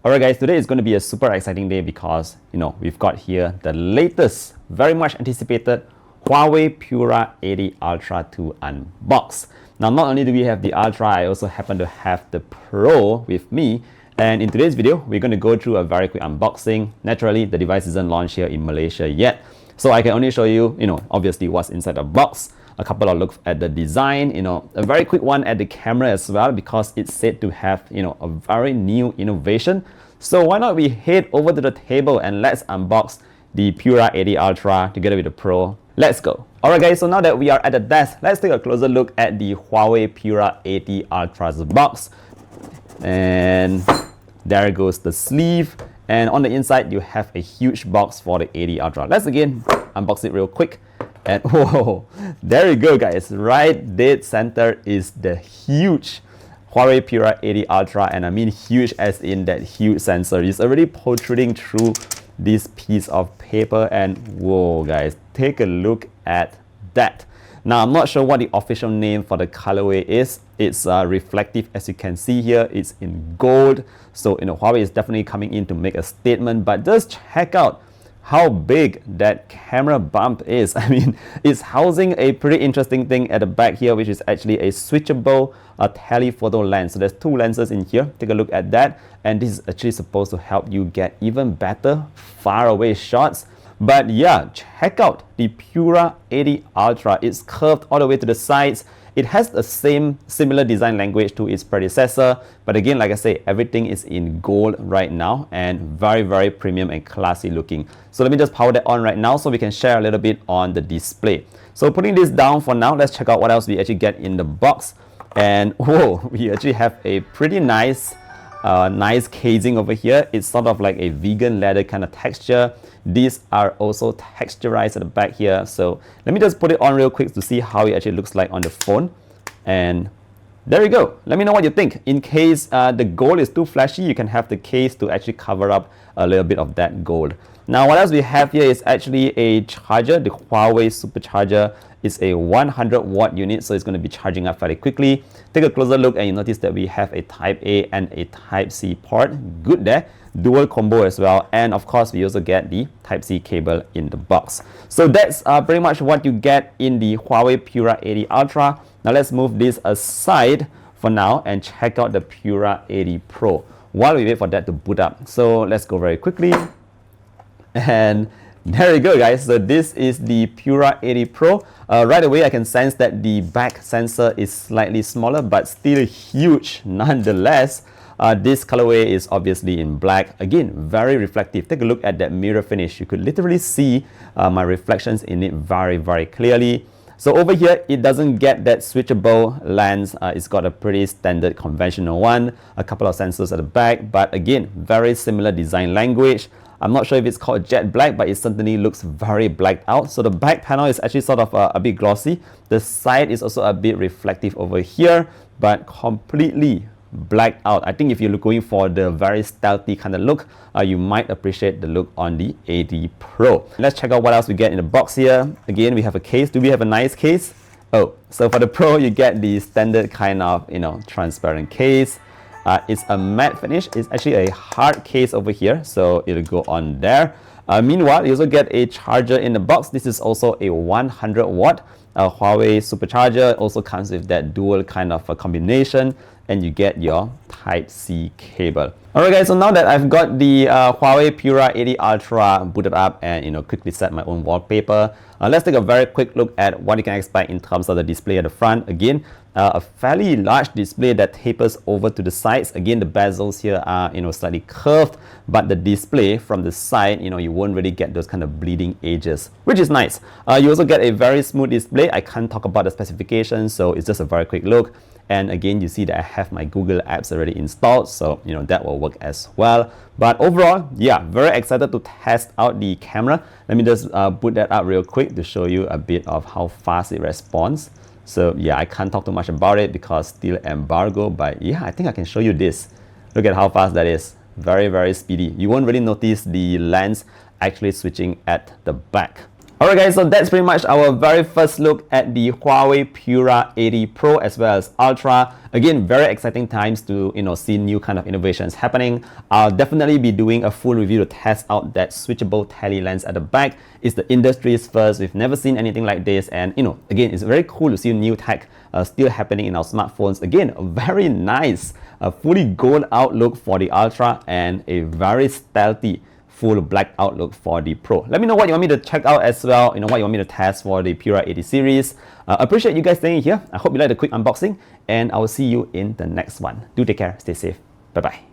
Alright guys, today is going to be a super exciting day because, we've got here the latest, very much anticipated HUAWEI Pura 80 Ultra to unbox. Now, not only do we have the Ultra, I also happen to have the Pro with me. And in today's video, we're going to go through a very quick unboxing. Naturally, the device isn't launched here in Malaysia yet. So I can only show you, obviously what's inside the box. A couple of looks at the design, a very quick one at the camera as well, because it's said to have, a very new innovation. So why not we head over to the table and let's unbox the Pura 80 Ultra together with the Pro. Let's go. Alright guys, so now that we are at the desk, let's take a closer look at the HUAWEI Pura 80 Ultra's box. And there goes the sleeve. And on the inside, you have a huge box for the 80 Ultra. Let's again unbox it real quick. And whoa, there you go guys, right dead center is the huge HUAWEI Pura 80 Ultra, and I mean huge as in that huge sensor. It's already protruding through this piece of paper, and whoa guys, take a look at that. Now, I'm not sure what the official name for the colorway is. It's reflective, as you can see here. It's in gold, so HUAWEI is definitely coming in to make a statement, but just check out how big that camera bump is. I mean, it's housing a pretty interesting thing at the back here, which is actually a switchable telephoto lens. So there's two lenses in here. Take a look at that. And this is actually supposed to help you get even better far away shots. But yeah, check out the Pura 80 Ultra. It's curved all the way to the sides. It has the similar design language to its predecessor, but again, like I say, everything is in gold right now and very, very premium and classy looking. So let me just power that on right now so we can share a little bit on the display. So putting this down for now, let's check out what else we actually get in the box. And whoa, we actually have a pretty nice casing over here. It's sort of like a vegan leather kind of texture. These are also texturized at the back here. So let me just put it on real quick to see how it actually looks like on the phone. And there you go. Let me know what you think. In case the gold is too flashy, you can have the case to actually cover up a little bit of that gold. Now, what else we have here is actually a charger. The HUAWEI supercharger is a 100-watt unit, so it's going to be charging up very quickly. Take a closer look and you notice that we have a Type A and a Type C port. Good there. Dual combo as well. And of course, we also get the Type C cable in the box. So that's pretty much what you get in the HUAWEI Pura 80 Ultra. Now let's move this aside for now and check out the Pura 80 Pro while we wait for that to boot up. So let's go very quickly. And there you go guys, so this is the Pura 80 Pro. Right away I can sense that the back sensor is slightly smaller but still huge nonetheless. This colorway is obviously in black. Again, very reflective. Take a look at that mirror finish. You could literally see my reflections in it very, very clearly. So over here, it doesn't get that switchable lens. It's got a pretty standard conventional one. A couple of sensors at the back, but again, very similar design language. I'm not sure if it's called jet black, but it certainly looks very blacked out. So the back panel is actually sort of a bit glossy. The side is also a bit reflective over here, but completely blacked out. I think if you're going for the very stealthy kind of look, you might appreciate the look on the 80 Pro. Let's check out what else we get in the box here. Again, we have a case. Do we have a nice case? Oh, so for the Pro, you get the standard kind of, transparent case. It's a matte finish. It's actually a hard case over here, so it'll go on there. Meanwhile, you also get a charger in the box. This is also a 100-watt HUAWEI supercharger. Also comes with that dual kind of a combination, and you get your Type C cable. Alright guys, so now that I've got the HUAWEI Pura 80 Ultra booted up and quickly set my own wallpaper, let's take a very quick look at what you can expect in terms of the display at the front. Again, a fairly large display that tapers over to the sides. Again, the bezels here are slightly curved, but the display from the side, you won't really get those kind of bleeding edges, which is nice. You also get a very smooth display. I can't talk about the specifications, so it's just a very quick look. And again, you see that I have my Google apps already installed, so that will work as well. But overall, yeah, very excited to test out the camera. Let me just put that up real quick to show you a bit of how fast it responds. So yeah, I can't talk too much about it because still embargo, but yeah, I think I can show you this. Look at how fast that is. Very, very speedy. You won't really notice the lens actually switching at the back. Alright guys, so that's pretty much our very first look at the Huawei Pura 80 Pro as well as Ultra. Again, very exciting times to see new kind of innovations happening. I'll definitely be doing a full review to test out that switchable tele lens at the back. It's the industry's first. We've never seen anything like this, and again, it's very cool to see new tech still happening in our smartphones. Again, a very nice, fully gold outlook for the Ultra and a very stealthy full black outlook for the Pro. Let me know what you want me to check out as well, what you want me to test for the Pura 80 series. Appreciate you guys staying here. I hope you like the quick unboxing, and I will see you in the next one. Do take care, stay safe, bye bye.